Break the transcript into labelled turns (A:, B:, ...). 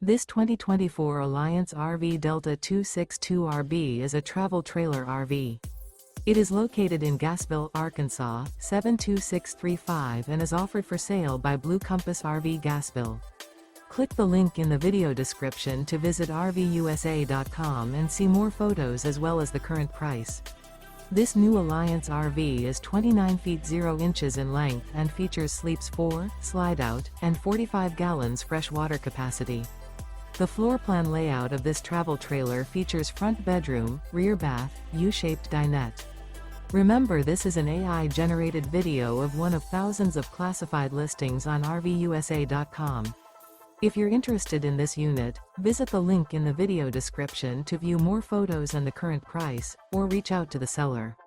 A: This 2024 Alliance RV Delta 262RB is a travel trailer RV. It is located in Gassville, Arkansas, 72635 and is offered for sale by Blue Compass RV Gassville. Click the link in the video description to visit RVUSA.com and see more photos as well as the current price. This new Alliance RV is 29 feet 0 inches in length and features sleeps 4, slide-out, and 45 gallons fresh water capacity. The floor plan layout of this travel trailer features front bedroom, rear bath, U-shaped dinette. Remember, this is an AI-generated video of one of thousands of classified listings on RVUSA.com. If you're interested in this unit, visit the link in the video description to view more photos and the current price, or reach out to the seller.